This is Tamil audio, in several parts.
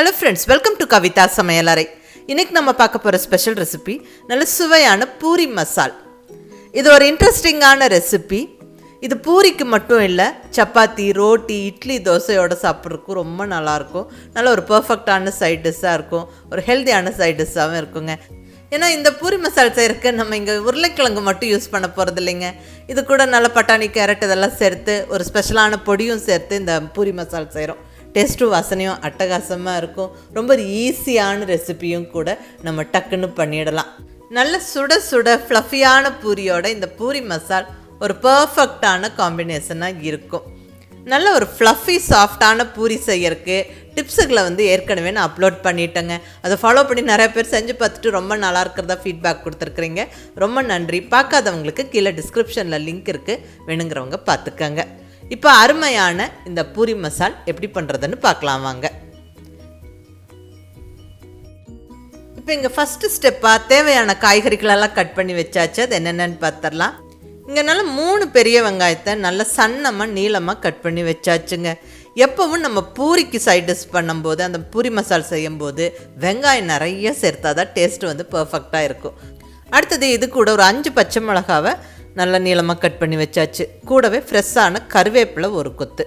Hello friends, welcome to Kavitha Samayalarai. இன்னைக்கு நம்ம பார்க்க போற ஸ்பெஷல் ரெசிபி நல்ல சுவையான பூரி மசால். இது ஒரு இன்ட்ரெஸ்டிங்கான ரெசிபி. இது பூரிக்கு மட்டும் இல்லை, சப்பாத்தி, ரோட்டி, இட்லி, தோசையோட சாப்பிட்றதுக்கு ரொம்ப நல்லாயிருக்கும். நல்ல ஒரு பர்ஃபெக்டான சைட் டிஷ்ஷாக இருக்கும், ஒரு ஹெல்த்தியான சைட் டிஷ்ஷாகவும் இருக்குங்க. ஏன்னா இந்த பூரி மசால் செய்கிறதுக்கு நம்ம இங்கே உருளைக்கிழங்கு மட்டும் யூஸ் பண்ண போகிறது இல்லைங்க. இது கூட நல்ல பட்டாணி, கேரட் இதெல்லாம் சேர்த்து ஒரு ஸ்பெஷலான பொடியும் சேர்த்து இந்த பூரி மசால் செய்கிறோம். டேஸ்ட்டும் வாசனையும் அட்டகாசமாக இருக்கும். ரொம்ப ஈஸியான ரெசிபியும் கூட, நம்ம டக்குன்னு பண்ணிடலாம். நல்ல சுட சுட ஃப்ளஃபியான பூரியோட இந்த பூரி மசால் ஒரு பர்ஃபெக்டான காம்பினேஷனாக இருக்கும். நல்ல ஒரு ஃப்ளஃபி சாஃப்டான பூரி செய்யறதுக்கு டிப்ஸுகளை ஏற்கனவே நான் அப்லோட் பண்ணிட்டேங்க. அதை ஃபாலோ பண்ணி நிறைய பேர் செஞ்சு பார்த்துட்டு ரொம்ப நல்லா இருக்கிறதா ஃபீட்பேக் கொடுத்துருக்குறீங்க. ரொம்ப நன்றி. பார்க்காதவங்களுக்கு கீழே டிஸ்கிரிப்ஷனில் லிங்க் இருக்குது, வேணுங்கிறவங்க பார்த்துக்கங்க. இப்போ அருமையான இந்த பூரி மசால் எப்படி பண்ணுறதுன்னு பார்க்கலாம் வாங்க. இப்போ இங்கே ஃபஸ்ட்டு ஸ்டெப்பாக தேவையான காய்கறிகளெல்லாம் கட் பண்ணி வச்சாச்சு. அது என்னென்னு பார்த்துடலாம். இங்கே நல்லா 3 பெரிய வெங்காயத்தை நல்லா சன்னமாக நீளமாக கட் பண்ணி வச்சாச்சுங்க. எப்போவும் நம்ம பூரிக்கு சைட் டிஷ் பண்ணும்போது, அந்த பூரி மசால் செய்யும்போது வெங்காயம் நிறைய சேர்த்தா தான் டேஸ்ட் பர்ஃபெக்டாக இருக்கும். அடுத்தது இது கூட ஒரு 5 பச்சை மிளகாவை நல்லா நீளமாக கட் பண்ணி வச்சாச்சு. கூடவே ஃப்ரெஷ்ஷான கருவேப்பிலை ஒரு கொத்து.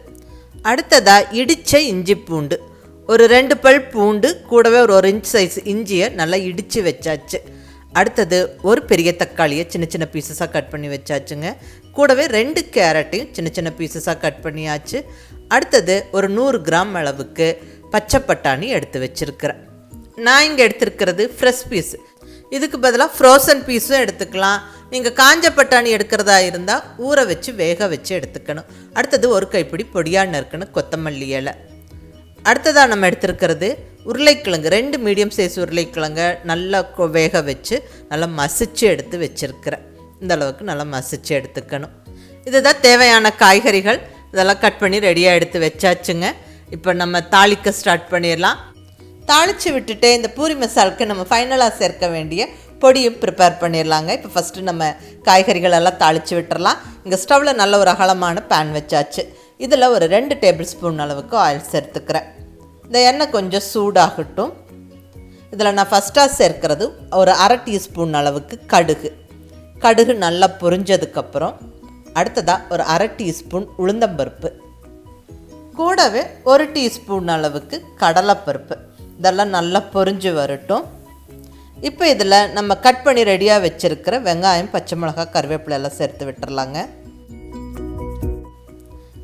அடுத்ததாக இடித்த இஞ்சி பூண்டு ஒரு 2 பல் பூண்டு, கூடவே ஒரு 1 இன்ச் சைஸ் இஞ்சியை நல்லா இடித்து வச்சாச்சு. அடுத்தது ஒரு பெரிய தக்காளியை சின்ன சின்ன பீசஸாக கட் பண்ணி வச்சாச்சுங்க. கூடவே 2 கேரட்டையும் சின்ன சின்ன பீசஸாக கட் பண்ணியாச்சு. அடுத்தது ஒரு 100 கிராம் அளவுக்கு பச்சை பட்டாணி எடுத்து வச்சுருக்கிறேன். நான் இங்கே எடுத்துருக்கிறது ஃப்ரெஷ் பீஸ். இதுக்கு பதிலாக ஃப்ரோசன் பீஸும் எடுத்துக்கலாம். நீங்கள் காஞ்ச பட்டாணி எடுக்கிறதா இருந்தால் ஊற வச்சு வேக வச்சு எடுத்துக்கணும். அடுத்தது ஒரு கைப்பிடி பொடியாக நறுக்கணும் கொத்தமல்லி இலை. அடுத்ததாக நம்ம எடுத்துருக்கிறது உருளைக்கிழங்கு, 2 மீடியம் சைஸ் உருளைக்கிழங்கை நல்லா வேக வச்சு நல்லா மசிச்சு எடுத்து வச்சுருக்கிறேன். இந்த அளவுக்கு நல்லா மசிச்சு எடுத்துக்கணும். இதுதான் தேவையான காய்கறிகள். இதெல்லாம் கட் பண்ணி ரெடியாக எடுத்து வச்சாச்சுங்க. இப்போ நம்ம தாளிக்க ஸ்டார்ட் பண்ணிடலாம். தாளித்து விட்டுட்டு இந்த பூரி மசாலுக்கு நம்ம ஃபைனலாக சேர்க்க வேண்டிய பொடியும் ப்ரிப்பேர் பண்ணிடலாங்க. இப்போ ஃபஸ்ட்டு நம்ம காய்கறிகள் எல்லாம் தாளித்து விட்டுறலாம். இங்கே ஸ்டவ்வில் நல்ல ஒரு அகலமான பேன் வச்சாச்சு. இதில் ஒரு 2 டேபிள் ஸ்பூன் அளவுக்கு ஆயில் சேர்த்துக்கிறேன். இந்த எண்ணெய் கொஞ்சம் சூடாகட்டும். இதில் நான் ஃபஸ்ட்டாக சேர்க்கிறது ஒரு 1/2 டீஸ்பூன் அளவுக்கு கடுகு நல்லா பொரிஞ்சதுக்கப்புறம் அடுத்ததாக ஒரு 1/2 டீஸ்பூன் உளுந்தம்பருப்பு, கூடவே 1 டீஸ்பூன் அளவுக்கு கடலைப்பருப்பு. இதெல்லாம் நல்லா பொரிஞ்சு வரட்டும். இப்போ இதில் நம்ம கட் பண்ணி ரெடியாக வச்சுருக்கிற வெங்காயம், பச்சை மிளகாய், கருவேப்பிலை எல்லாம் சேர்த்து விட்டுறலாங்க.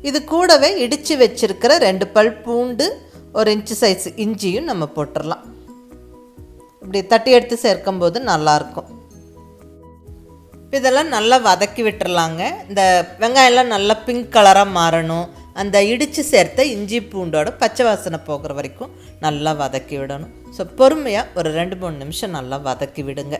இது கூடவே இடித்து வச்சுருக்கிற 2 பல் பூண்டு, 1 இன்ச்சு சைஸ் இஞ்சியும் நம்ம போட்டுடலாம். இப்படி தட்டி எடுத்து சேர்க்கும்போது நல்லாயிருக்கும். இதெல்லாம் நல்லா வதக்கி விட்டுறலாங்க. இந்த வெங்காயம்லாம் நல்லா பிங்க் கலராக மாறணும். அந்த இடித்து சேர்த்த இஞ்சி பூண்டோட பச்சை வாசனை போகிற வரைக்கும் நல்லா வதக்கி விடணும். ஸோ பொறுமையாக ஒரு 2-3 நிமிஷம் நல்லா வதக்கி விடுங்க.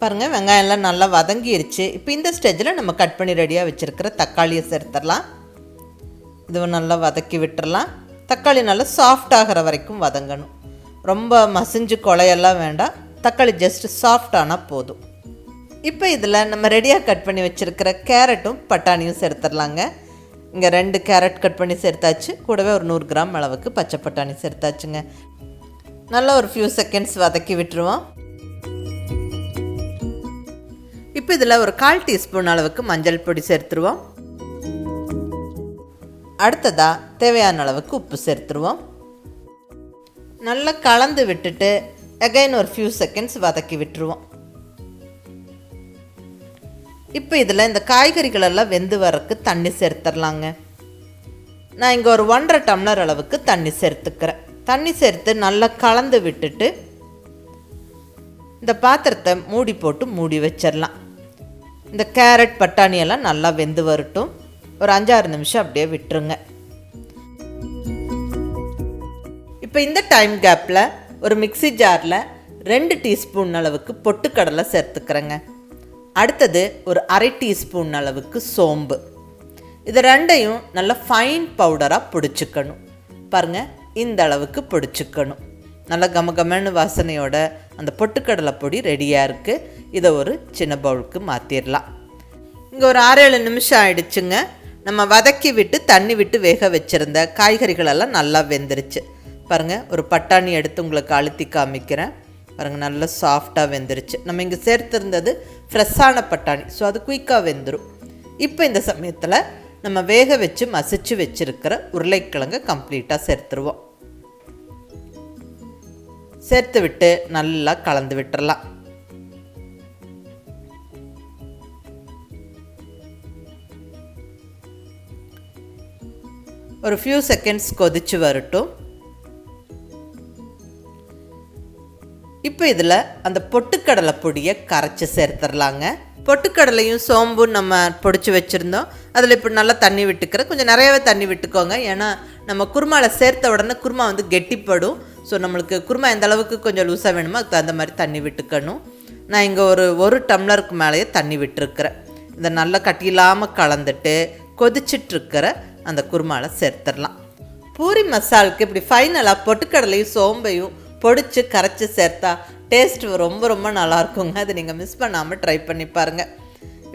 பாருங்கள், வெங்காயம்லாம் நல்லா வதங்கிருச்சு. இப்போ இந்த ஸ்டேஜில் நம்ம கட் பண்ணி ரெடியாக வச்சுருக்கிற தக்காளியை சேர்த்துடலாம். இதுவும் நல்லா வதக்கி விட்டுறலாம். தக்காளி நல்லா சாஃப்ட் ஆகிற வரைக்கும் வதங்கணும். ரொம்ப மசிஞ்சு கொலையெல்லாம் வேண்டாம். தக்காளி ஜஸ்ட் சாஃப்ட் ஆனால் போதும். இப்போ இதில் நம்ம ரெடியாக கட் பண்ணி வச்சுருக்கிற கேரட்டும் பட்டாணியும் சேர்த்துடலாங்க. இங்கே 2 கேரட் கட் பண்ணி சேர்த்தாச்சு. கூடவே ஒரு 100 கிராம் அளவுக்கு பச்சை பட்டாணி சேர்த்தாச்சுங்க. நல்லா ஒரு ஃபியூ செகண்ட்ஸ் வதக்கி விட்டுருவோம். இப்போ இதில் ஒரு 1/4 டீஸ்பூன் அளவுக்கு மஞ்சள் பொடி சேர்த்துருவோம். அடுத்ததாக தேவையான அளவுக்கு உப்பு சேர்த்துருவோம். நல்லா கலந்து விட்டுட்டு அகைன் ஒரு ஃபியூ செகண்ட்ஸ் வதக்கி விட்டுருவோம். இப்போ இதில் இந்த காய்கறிகளெல்லாம் வெந்து வரக்கு தண்ணி சேர்த்துடலாங்க. நான் இங்கே ஒரு 1.5 டம்ளர் அளவுக்கு தண்ணி சேர்த்துக்கிறேன். தண்ணி சேர்த்து நல்லா கலந்து விட்டுட்டு இந்த பாத்திரத்தை மூடி போட்டு மூடி வச்சிடலாம். இந்த கேரட் பட்டாணியெல்லாம் நல்லா வெந்து வரட்டும். ஒரு 5-6 நிமிஷம் அப்படியே விட்டுருங்க. இப்போ இந்த டைம் கேப்பில் ஒரு மிக்ஸி ஜாரில் 2 டீஸ்பூன் அளவுக்கு பொட்டுக்கடலை சேர்த்துக்கிறேங்க. அடுத்தது ஒரு 1/2 டீஸ்பூன் அளவுக்கு சோம்பு. இது ரெண்டையும் நல்லா ஃபைன் பவுடராக பிடிச்சிக்கணும். பாருங்கள், இந்த அளவுக்கு பொடிச்சுக்கணும். நல்லா கமகமன்னு வாசனையோட அந்த பொட்டுக்கடலை பொடி ரெடியாக இருக்குது. இதை ஒரு சின்ன பவுலுக்கு மாற்றிடலாம். இங்கே ஒரு 6-7 நிமிஷம் ஆயிடுச்சுங்க. நம்ம வதக்கி விட்டு தண்ணி விட்டு வேக வச்சுருந்த காய்கறிகளெல்லாம் நல்லா வெந்துருச்சு. பாருங்கள், ஒரு பட்டாணி எடுத்து உங்களுக்கு அழுத்தி காமிக்கிறேன். பாருங்கள், நல்லா சாஃப்டாக வெந்துருச்சு. நம்ம இங்கே சேர்த்துருந்தது ஃப்ரெஷ்ஷான பட்டாணி, ஸோ அது குயிக்காக வெந்துடும். இப்போ இந்த சமயத்தில் நம்ம வேக வச்சு மசிச்சு வச்சுருக்கிற உருளைக்கிழங்கை கம்ப்ளீட்டாக சேர்த்துருவோம். சேர்த்து விட்டு நல்லா கலந்து விட்டுறலாம். ஒரு ஃபியூ செகண்ட்ஸ் கொதிச்சு வரட்டும். இப்போ இதில் அந்த பொட்டுக்கடலை பொடியை கரைச்சி சேர்த்துடலாங்க. பொட்டுக்கடலையும் சோம்பும் நம்ம பொடிச்சு வச்சுருந்தோம். அதில் இப்போ நல்லா தண்ணி விட்டுக்கிறேன். கொஞ்சம் நிறையாவே தண்ணி விட்டுக்கோங்க. ஏன்னா நம்ம குருமாவில் சேர்த்த உடனே குருமா வந்து கெட்டிப்படும். ஸோ நம்மளுக்கு குருமா எந்த அளவுக்கு கொஞ்சம் லூஸாக வேணுமோ அதுக்கு தகுந்த மாதிரி தண்ணி விட்டுக்கணும். நான் இங்கே ஒரு டம்ளருக்கு மேலேயே தண்ணி விட்டுருக்கிறேன். இதை நல்லா கட்டியில்லாமல் கலந்துட்டு கொதிச்சிட்ருக்கிற அந்த குருமாவில் சேர்த்துடலாம். பூரி மசாலுக்கு இப்படி ஃபைனலாக பொட்டுக்கடலையும் சோம்பையும் பொடிச்சு கரைச்சி சேர்த்தா டேஸ்ட் ரொம்ப ரொம்ப நல்லாயிருக்குங்க. அது நீங்கள் மிஸ் பண்ணாமல் ட்ரை பண்ணி பாருங்கள்.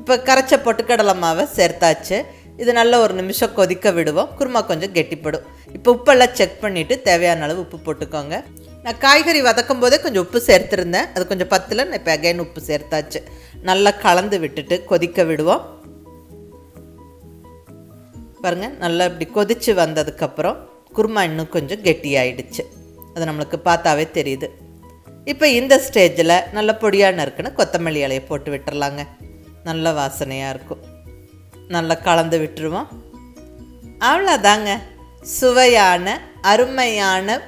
இப்போ கரைச்ச பொட்டுக்கடலை மாவை சேர்த்தாச்சு. இது நல்ல ஒரு நிமிஷம் கொதிக்க விடுவோம். குருமா கொஞ்சம் கெட்டிப்படும். இப்போ உப்பெல்லாம் செக் பண்ணிவிட்டு தேவையான அளவு உப்பு போட்டுக்கோங்க. நான் காய்கறி வதக்கும் போதே கொஞ்சம் உப்பு சேர்த்துருந்தேன். அது கொஞ்சம் பத்தில் நான் இப்போ அகைன் உப்பு சேர்த்தாச்சு. நல்லா கலந்து விட்டுட்டு கொதிக்க விடுவோம். பாருங்கள், நல்லா இப்படி கொதித்து வந்ததுக்கப்புறம் குருமா இன்னும் கொஞ்சம் கெட்டியாயிடுச்சு. அது நம்மளுக்கு பார்த்தாவே தெரியுது. இப்போ இந்த ஸ்டேஜில் நல்ல பொடியாக நறுக்குன்னு கொத்தமல்லி இலையை போட்டு விட்டுறலாங்க. நல்ல வாசனையாக இருக்கும். நல்லா கலந்து விட்டுருவோம். அவ்வளோதாங்க, சுவையான அருமையான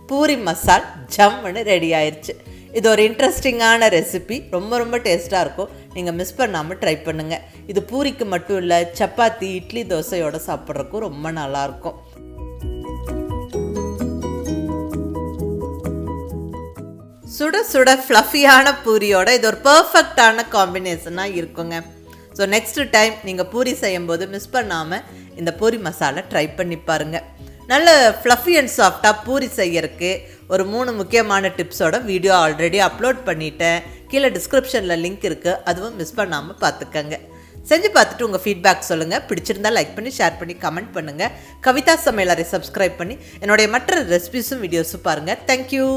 பூரி மசால் ஜம்முன்னு ரெடி ஆயிடுச்சு. இது ஒரு இன்ட்ரெஸ்டிங்கான ரெசிபி. ரொம்ப ரொம்ப டேஸ்ட்டாக இருக்கும். நீங்கள் மிஸ் பண்ணாமல் ட்ரை பண்ணுங்கள். இது பூரிக்கு மட்டும் இல்லை, சப்பாத்தி, இட்லி, தோசையோடு சாப்பிட்றதுக்கும் ரொம்ப நல்லாயிருக்கும். சுட சுட ஃப்ளஃபியான பூரியோட இது ஒரு பர்ஃபெக்டான காம்பினேஷனாக இருக்குங்க. ஸோ நெக்ஸ்ட் டைம் நீங்கள் பூரி செய்யும்போது மிஸ் பண்ணாமல் இந்த பூரி மசாலா ட்ரை பண்ணி பாருங்கள். நல்ல ஃப்ளஃபி அண்ட் சாஃப்டாக பூரி செய்யறதுக்கு ஒரு 3 முக்கியமான டிப்ஸோட வீடியோ ஆல்ரெடி அப்லோட் பண்ணிட்டேன். கீழே டிஸ்கிரிப்ஷனில் லிங்க் இருக்குது, அதுவும் மிஸ் பண்ணாமல் பார்த்துக்கங்க. செஞ்சு பார்த்துட்டு உங்கள் ஃபீட்பேக் சொல்லுங்கள். பிடிச்சிருந்தால் லைக் பண்ணி ஷேர் பண்ணி கமெண்ட் பண்ணுங்கள். கவிதா சமையலறை சப்ஸ்கிரைப் பண்ணி என்னுடைய மற்ற ரெசிபிஸும் வீடியோஸும் பாருங்கள். தேங்க்யூ.